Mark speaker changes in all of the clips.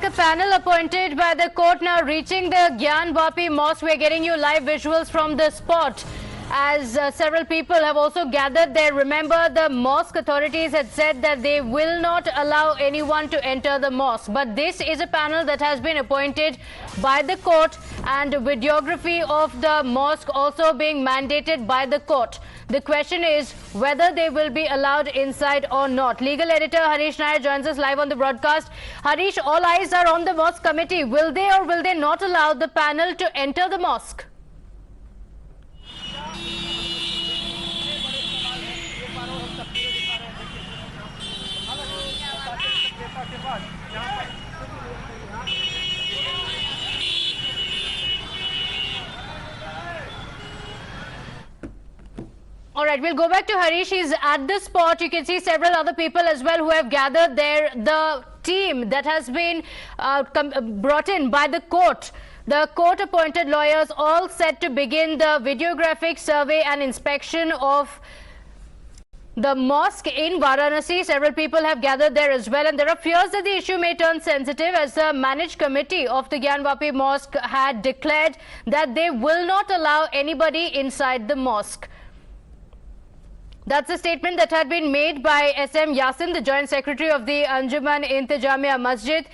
Speaker 1: back. A panel appointed by the court now reaching the Gyanvyapi Mosque. We're getting you live visuals from the spot as several people have also gathered there. Remember, the mosque authorities had said that they will not allow anyone to enter the mosque. But this is a panel that has been appointed by the court, and videography of the mosque also being mandated by the court. The question is whether they will be allowed inside or not. Legal editor Harish Nair joins us live on the broadcast. Harish, all eyes are on the mosque committee. Will they or will they not allow the panel to enter the mosque? All right, we'll go back to Harish. He's at the spot. You can see several other people as well who have gathered there. The team that has been brought in by the court, the court-appointed lawyers, all set to begin the videographic survey and inspection of the mosque in Varanasi. Several people have gathered there as well, and there are fears that the issue may turn sensitive, as the managed committee of the Gyanvyapi Mosque had declared that they will not allow anybody inside the mosque. That's a statement that had been made by SM Yasin, the Joint Secretary of the Anjuman Intezamia Masjid.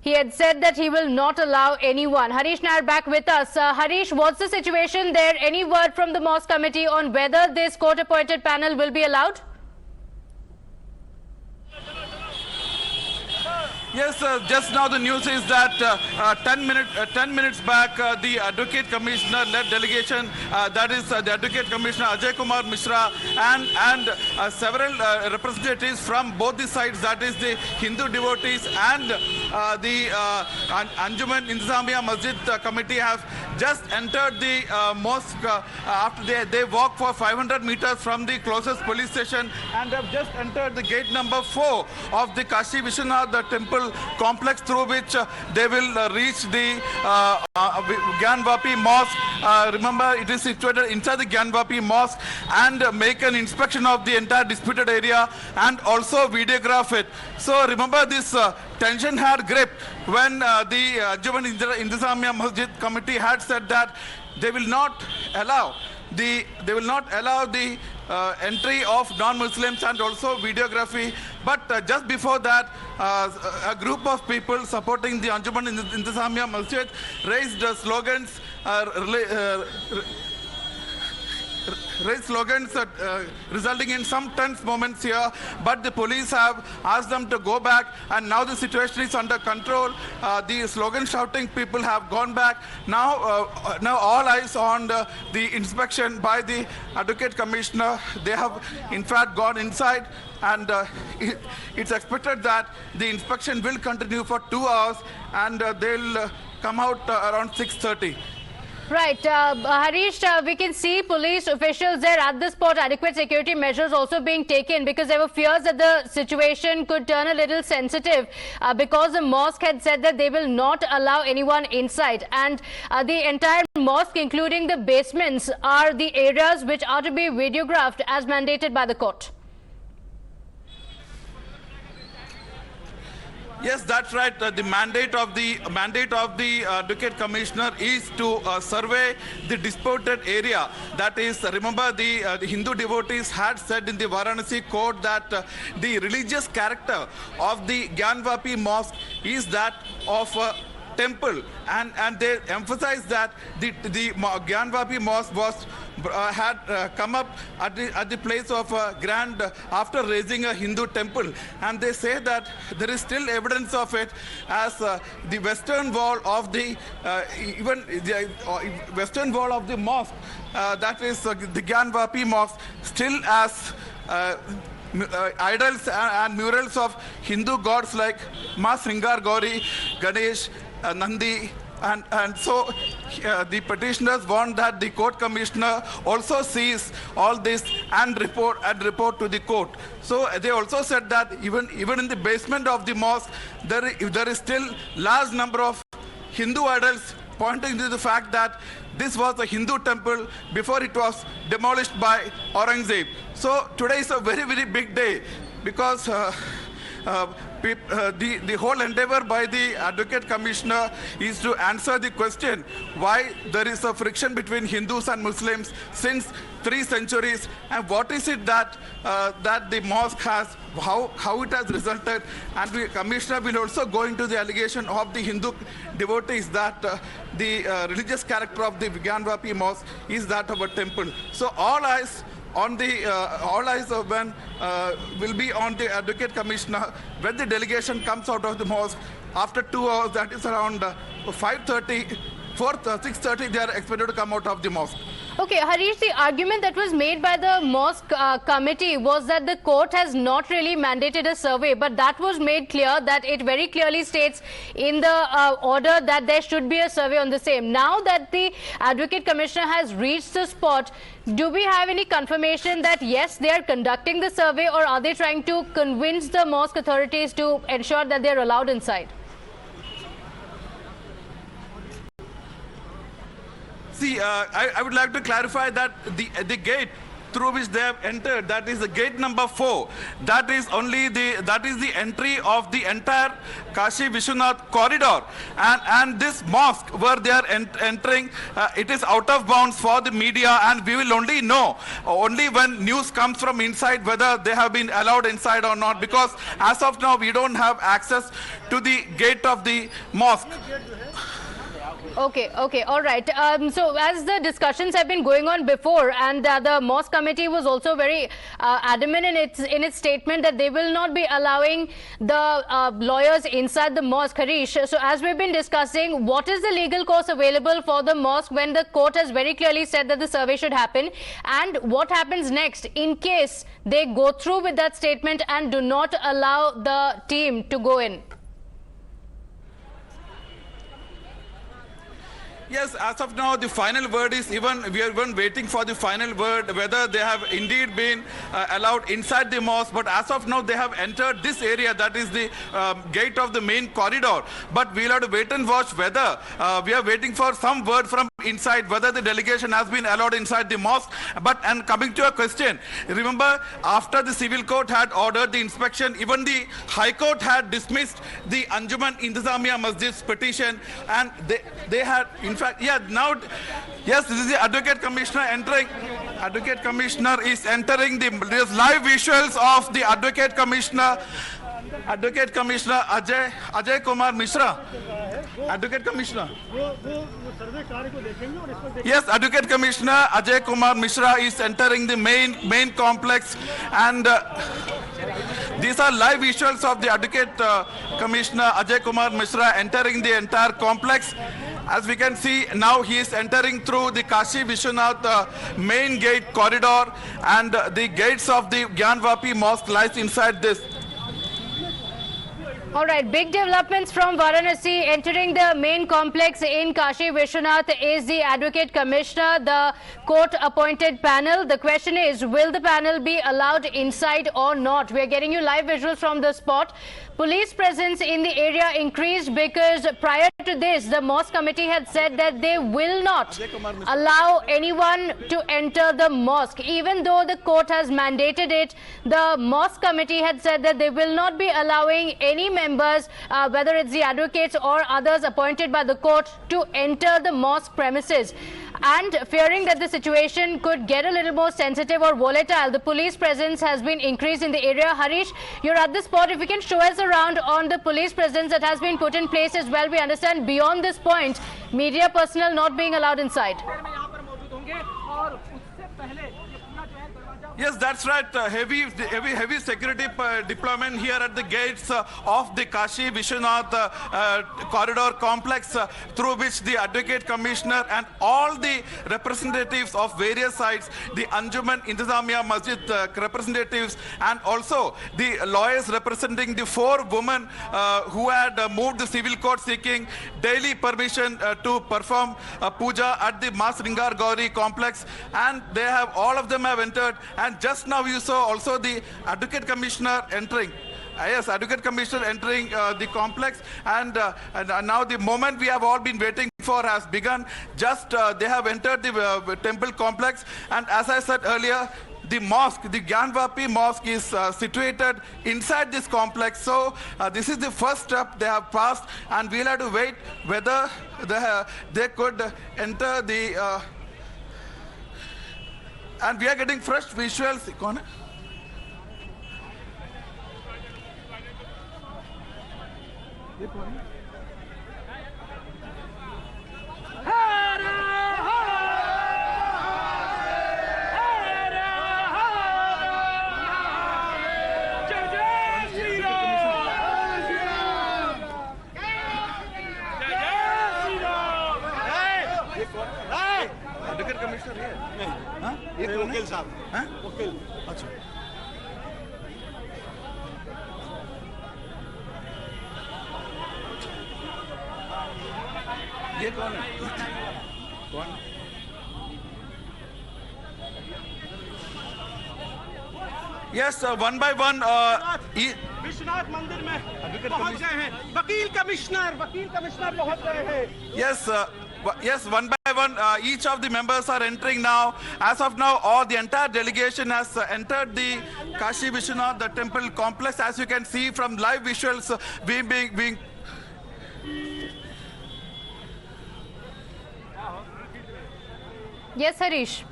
Speaker 1: He had said that he will not allow anyone. Harish Nair back with us. Harish, what's the situation there? Any word from the mosque committee on whether this court-appointed panel will be allowed?
Speaker 2: Yes, just now the news is that 10 minutes back, the Advocate Commissioner led delegation, that is the Advocate Commissioner Ajay Kumar Mishra and several representatives from both the sides, that is the Hindu devotees and the Anjuman Intezamia Masjid committee, have just entered the mosque after they walked for 500 meters from the closest police station, and have just entered the gate number 4 of the Kashi Vishwanathan temple complex, through which they will reach the Gyanvyapi Mosque. Remember, it is situated inside the Gyanvyapi Mosque, and make an inspection of the entire disputed area and also videograph it. So remember, this tension had gripped when the Anjuman Intezamia Masjid committee had said that they will not allow the entry of non-Muslims and also videography. But just before that, a group of people supporting the Anjuman Intezamia Masjid raised slogans resulting in some tense moments here, but the police have asked them to go back, and now the situation is under control. The slogan shouting people have gone back. Now all eyes on the inspection by the Advocate Commissioner. They have in fact gone inside, and it's expected that the inspection will continue for 2 hours, and they'll come out around 6:30.
Speaker 1: Right, Harish, we can see police officials there at the spot, adequate security measures also being taken, because there were fears that the situation could turn a little sensitive because the mosque had said that they will not allow anyone inside, and the entire mosque, including the basements, are the areas which are to be videographed as mandated by the court.
Speaker 2: Yes, that's right. The mandate of the Advocate Commissioner is to survey the disputed area. That is, remember, the Hindu devotees had said in the Varanasi court that the religious character of the Gyanvyapi Mosque is that of a temple, and they emphasized that the Gyanvyapi Mosque was had come up at the place of grand after raising a Hindu temple, and they say that there is still evidence of it, as the western wall of the western wall of the mosque, that is the Gyanvyapi Mosque, still as idols and murals of Hindu gods like Ma Sringar Gauri, Ganesh, Nandi, and so the petitioners want that the court commissioner also sees all this and report to the court. So they also said that even in the basement of the mosque, there is still large number of Hindu idols, pointing to the fact that this was a Hindu temple before it was demolished by Aurangzeb. So today is a very, very big day, because the whole endeavor by the Advocate Commissioner is to answer the question why there is a friction between Hindus and Muslims since 3 centuries, and what is it that that the mosque has, how it has resulted, and the Commissioner will also go into the allegation of the Hindu devotees that the religious character of the Gyanvyapi Mosque is that of a temple. So all eyes on the when will be on the Advocate Commissioner when the delegation comes out of the mosque after 2 hours, that is around 5:30, 6:30 they are expected to come out of the mosque.
Speaker 1: Okay, Harish, the argument that was made by the mosque committee was that the court has not really mandated a survey, but that was made clear that it very clearly states in the order that there should be a survey on the same. Now that the Advocate Commissioner has reached the spot, do we have any confirmation that yes, they are conducting the survey, or are they trying to convince the mosque authorities to ensure that they are allowed inside?
Speaker 2: See, I would like to clarify that the gate through which they have entered, that is the gate number 4. That is the entry of the entire Kashi Vishwanath corridor, and this mosque where they are entering, it is out of bounds for the media, and we will only know only when news comes from inside whether they have been allowed inside or not, because as of now we don't have access to the gate of the mosque.
Speaker 1: Okay, all right. So as the discussions have been going on before, and the mosque committee was also very adamant in its statement that they will not be allowing the lawyers inside the mosque, Harish. So as we've been discussing, what is the legal course available for the mosque when the court has very clearly said that the survey should happen, and what happens next in case they go through with that statement and do not allow the team to go in?
Speaker 2: Yes, as of now, the final word is we are even waiting for the final word, whether they have indeed been allowed inside the mosque. But as of now, they have entered this area, that is the gate of the main corridor. But we'll have to wait and watch whether we are waiting for some word from inside, whether the delegation has been allowed inside the mosque. And coming to a question, remember, after the civil court had ordered the inspection, even the High Court had dismissed the Anjuman Intezamia Masjid's petition, and they had, in fact, yeah, now, yes, this is the Advocate Commissioner entering. Advocate Commissioner is entering. There's live visuals of the Advocate Commissioner. Advocate Commissioner Ajay Kumar Mishra. Advocate Commissioner. Yes, Advocate Commissioner Ajay Kumar Mishra is entering the main complex, and these are live visuals of the Advocate Commissioner Ajay Kumar Mishra entering the entire complex. As we can see, now he is entering through the Kashi Vishwanath main gate corridor, and the gates of the Gyanvyapi Mosque lies inside this.
Speaker 1: All right, big developments from Varanasi. Entering the main complex in Kashi Vishwanath is the Advocate Commissioner, the court-appointed panel. The question is, will the panel be allowed inside or not? We are getting you live visuals from the spot. Police presence in the area increased because prior to this, the mosque committee had said that they will not allow anyone to enter the mosque. Even though the court has mandated it, the mosque committee had said that they will not be allowing any members, whether it's the advocates or others appointed by the court, to enter the mosque premises. And fearing that the situation could get a little more sensitive or volatile, the police presence has been increased in the area. Harish, you're at the spot. If you can show us around on the police presence that has been put in place as well. We understand beyond this point, media personnel not being allowed inside.
Speaker 2: Yes, that's right. Heavy security deployment here at the gates of the Kashi Vishwanath corridor complex, through which the Advocate Commissioner and all the representatives of various sides, the Anjuman Intezamia Masjid representatives, and also the lawyers representing the 4 women who had moved the civil court seeking daily permission to perform puja at the Mas Ringar Gauri complex, and they have, all of them have entered. And just now you saw also the Advocate Commissioner entering. Yes, Advocate Commissioner entering the complex, and now the moment we have all been waiting for has begun. Just they have entered the temple complex, and as I said earlier, the mosque, the Gyanvyapi Mosque, is situated inside this complex. So this is the first step they have passed, and we'll have to wait whether they could enter the. And we are getting fresh visuals.
Speaker 3: वकील साहब हैं वकील अच्छा
Speaker 2: ये कौन है कौन Yes, one by one.
Speaker 3: Vishwanath मंदिर में पहुंच गए हैं वकील कमिश्नर पहुंच गए हैं
Speaker 2: Yes, one by one, each of the members are entering now. As of now, the entire delegation has entered the Kashi Vishwanath, the temple complex. As you can see from live visuals being
Speaker 1: Yes, Harish.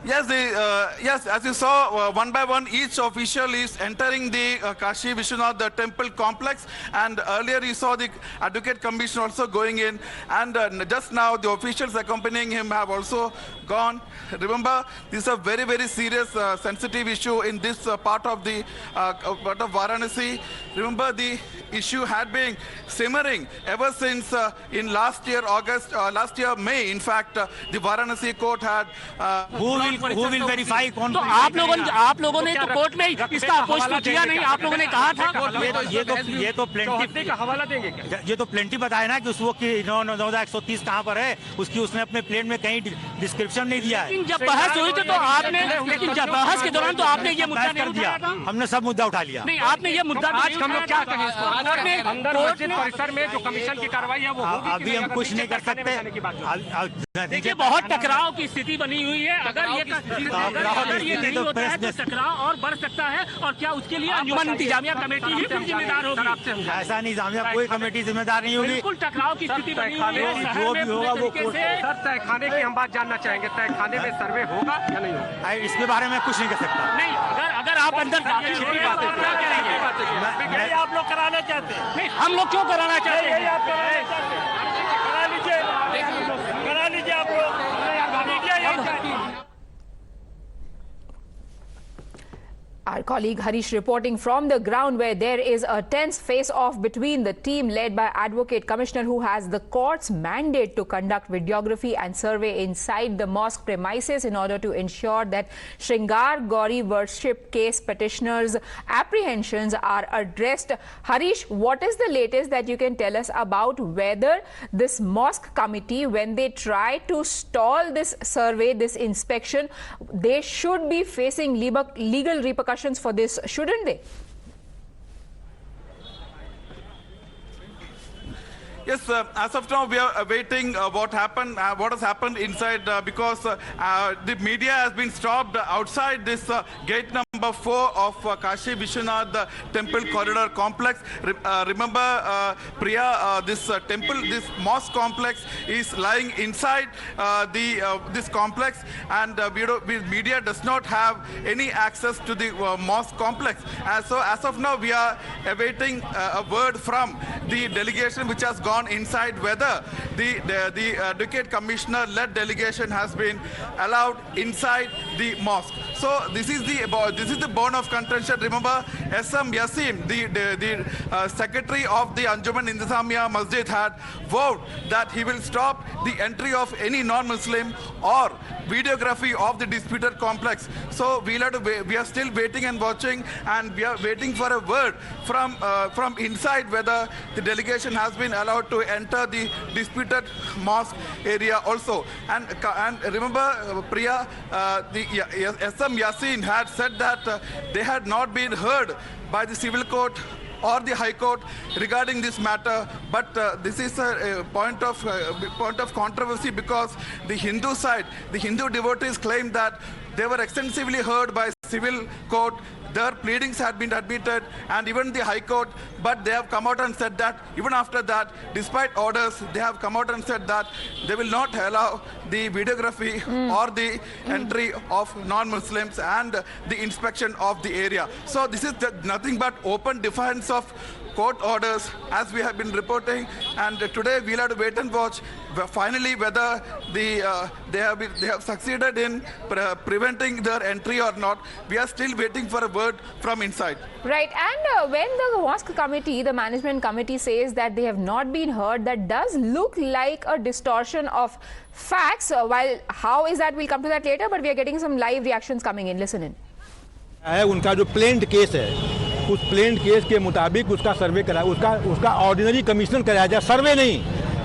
Speaker 2: Yes, yes. As you saw, one by one, each official is entering the Kashi Vishwanath, the temple complex. And earlier, you saw the Advocate Commissioner also going in. And just now, the officials accompanying him have also gone. Remember, this is a very, very serious, sensitive issue in this part of the part of Varanasi. Remember, the issue had been simmering ever since in last year, May. In fact, the Varanasi court had.
Speaker 3: Who will verify कौन
Speaker 4: तो आप लोगों ने तो court में इसका oppose तो किया नहीं आप लोगों ने कहा था
Speaker 3: ये तो प्लेंटी का हवाला देंगे क्या ये तो प्लेंटी बताया ना कि उस वक्त की 9,130 कहाँ पर है उसकी उसने अपने प्लेन में कहीं डिस्क्रिप्शन नहीं दिया है
Speaker 4: जब बहस हुई थी तो आपने लेकिन जब बहस के दौरान तो आपने ये मुद्दा
Speaker 3: कर दिया हमने सब मुद्दा उठा लिया
Speaker 4: नहीं आपने ये मुद्दा
Speaker 5: आज हम लोग क्या कहें अंदर मस्जिद परिसर में जो कमीशन की कार्रवाई है वो होगी
Speaker 3: अभी हम कुछ नहीं कर सकते
Speaker 4: देखिए बहुत टकराव की स्थिति बनी हुई है अगर ये नहीं होता है तो टकराव और बढ़ सकता है और क्या उसके लिए अंजुमन इंतजामिया कमेटी ही फिर जिम्मेदार होगी
Speaker 3: ऐसा नहीं इंतजामिया कोई कमेटी जिम्मेदार नहीं होगी
Speaker 4: बिल्कुल टकराव की स्थिति बनी हुई है
Speaker 3: जो भी होगा वो
Speaker 5: सर तहखाने की हम बात जानना चाहेंगे तहखाने में सर्वे होगा या नहीं होगा
Speaker 3: इसके बारे में कुछ नहीं कर सकता
Speaker 4: नहीं अगर आप अंदर क्या करेंगे
Speaker 5: आप लोग कराना चाहते हैं
Speaker 4: नहीं हम लोग क्यों कराना चाहते हैं
Speaker 5: करा लीजिए आप लोग
Speaker 1: Our colleague Harish reporting from the ground where there is a tense face-off between the team led by Advocate Commissioner who has the court's mandate to conduct videography and survey inside the mosque premises in order to ensure that Shringar Gauri worship case petitioners' apprehensions are addressed. Harish, what is the latest that you can tell us about whether this mosque committee, when they try to stall this survey, this inspection, they should be facing legal repercussions for this, shouldn't they?
Speaker 2: Yes, as of now, we are awaiting what has happened inside because the media has been stopped outside this gate number 4 of Kashi Vishwanath the temple corridor complex. Remember, Priya, this mosque complex is lying inside this complex, and media does not have any access to the mosque complex. So as of now, we are awaiting a word from the delegation which has gone inside whether the Advocate Commissioner led delegation has been allowed inside the mosque. So this is the bone of contention. Remember, S.M. Yassin, the secretary of the Anjuman Intezamia Masjid, had vowed that he will stop the entry of any non-Muslim or videography of the disputed complex. So we are still waiting and watching, and we are waiting for a word from inside whether the delegation has been allowed to enter the disputed mosque area also. And remember, Priya, the S.M. Yassin had said that they had not been heard by the civil court or the High Court regarding this matter. But this is a point of controversy because the Hindu side, the Hindu devotees claim that they were extensively heard by civil court. Their pleadings had been admitted and even the High Court, but they have come out and said that even after that, despite orders, they have come out and said that they will not allow the videography or the entry of non-Muslims and the inspection of the area. So this is nothing but open defiance of court orders, as we have been reporting, and today we'll have to wait and watch finally whether they have succeeded in preventing their entry or not. We are still waiting for a word from inside.
Speaker 6: Right, and when the mosque committee, the management committee, says that they have not been heard, that does look like a distortion of facts. While how is that, we'll come to that later, but we are getting some live reactions coming in. Listen in.
Speaker 7: उनका जो प्लेन्ड case है, उस प्लेन्ड case के मुताबिक उसका सर्वे करा, उसका ordinary commissioner कराया जाए। सर्वे नहीं,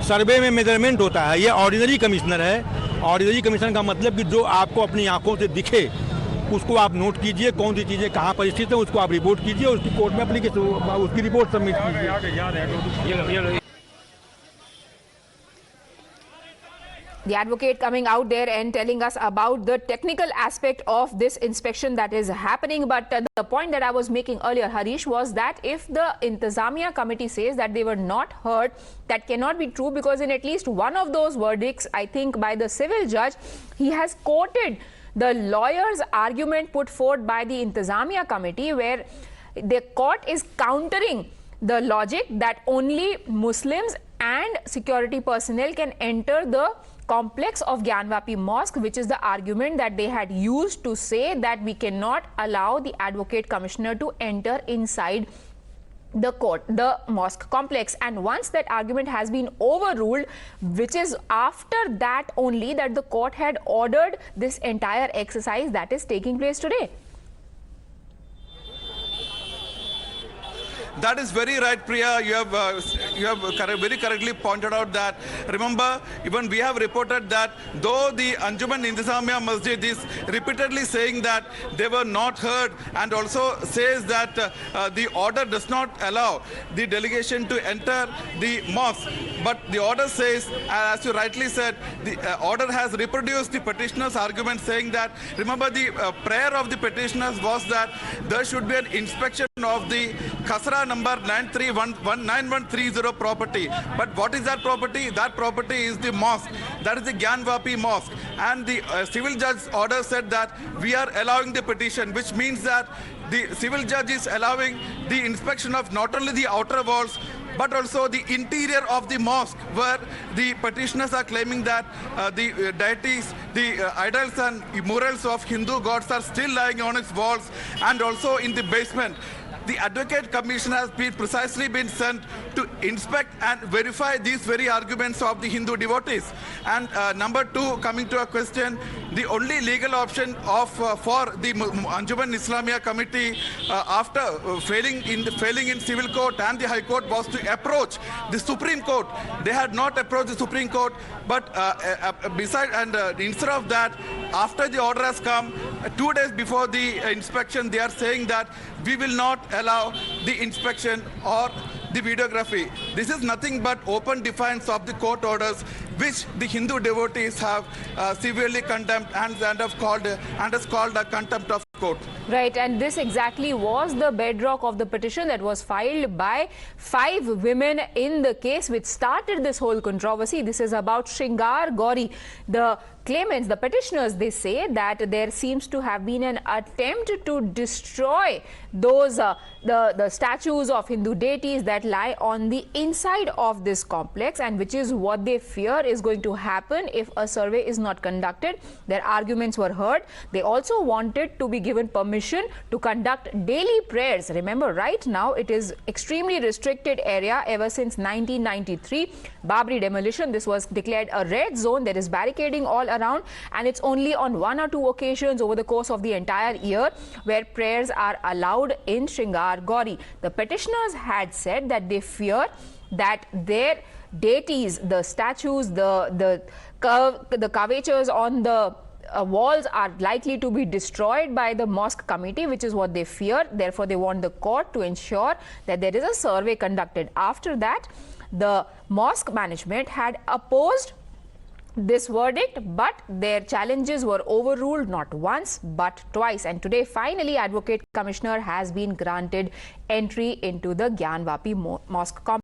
Speaker 7: सर्वे में मेजरमेंट होता है। ये ऑर्डिनरी कमिश्नर है। ऑर्डिनरी कमिश्नर का मतलब कि जो आपको अपनी आंखों से दिखे उसको आप नोट कीजिए, कौन सी चीजें कहाँ पर स्थित है उसको आप रिपोर्ट कीजिए, उसकी कोर्ट में एप्लीकेशन, उसकी रिपोर्ट सबमिट कीजिए।
Speaker 6: The advocate coming out there and telling us about the technical aspect of this inspection that is happening. But the point that I was making earlier, Harish, was that if the Intezamia Committee says that they were not heard, that cannot be true, because in at least one of those verdicts, I think by the civil judge, he has quoted the lawyer's argument put forth by the Intezamia Committee, where the court is countering the logic that only Muslims and security personnel can enter the complex of Gyanvyapi Mosque, which is the argument that they had used to say that we cannot allow the advocate commissioner to enter inside the court, the mosque complex. And once that argument has been overruled, which is after that only that the court had ordered this entire exercise that is taking place today.
Speaker 2: That is very right, Priya. You have very correctly pointed out that. Remember, even we have reported that though the Anjuman Intezamia Masjid is repeatedly saying that they were not heard, and also says that the order does not allow the delegation to enter the mosque. But the order says, as you rightly said, the order has reproduced the petitioner's argument, saying that, remember, the prayer of the petitioners was that there should be an inspection of the Khasra number 9130 property. But what is that property? That property is the mosque. That is the Gyanvyapi Mosque. And the civil judge's order said that we are allowing the petition, which means that the civil judge is allowing the inspection of not only the outer walls, but also the interior of the mosque, where the petitioners are claiming that the deities, the idols and murals of Hindu gods are still lying on its walls, and also in the basement. The Advocate Commission has precisely been sent to inspect and verify these very arguments of the Hindu devotees. And number two, coming to a question, the only legal option for the Anjuman Intezamia Committee after failing in civil court and the High Court was to approach the Supreme Court. They had not approached the Supreme Court, but instead of that, after the order has come, 2 days before the inspection, they are saying that we will not allow the inspection or the videography. This is nothing but open defiance of the court orders, which the Hindu devotees have severely condemned and has called a contempt of court.
Speaker 6: Right, and this exactly was the bedrock of the petition that was filed by 5 women in the case which started this whole controversy. This is about Shringar Gauri. The claimants, the petitioners, they say that there seems to have been an attempt to destroy those the statues of Hindu deities that lie on the inside of this complex, and which is what they fear is going to happen if a survey is not conducted. Their arguments were heard. They also wanted to be given permission to conduct daily prayers. Remember, right now it is extremely restricted area ever since 1993. Babri demolition, this was declared a red zone. There is barricading all around, and it's only on 1 or 2 occasions over the course of the entire year where prayers are allowed in Shringar Gauri. The petitioners had said that they fear that their deities, the statues, the curvatures on the walls are likely to be destroyed by the mosque committee, which is what they fear. Therefore, they want the court to ensure that there is a survey conducted. After that, the mosque management had opposed this verdict, but their challenges were overruled not once but twice. And today, finally, Advocate Commissioner has been granted entry into the Gyanvyapi Mosque complex.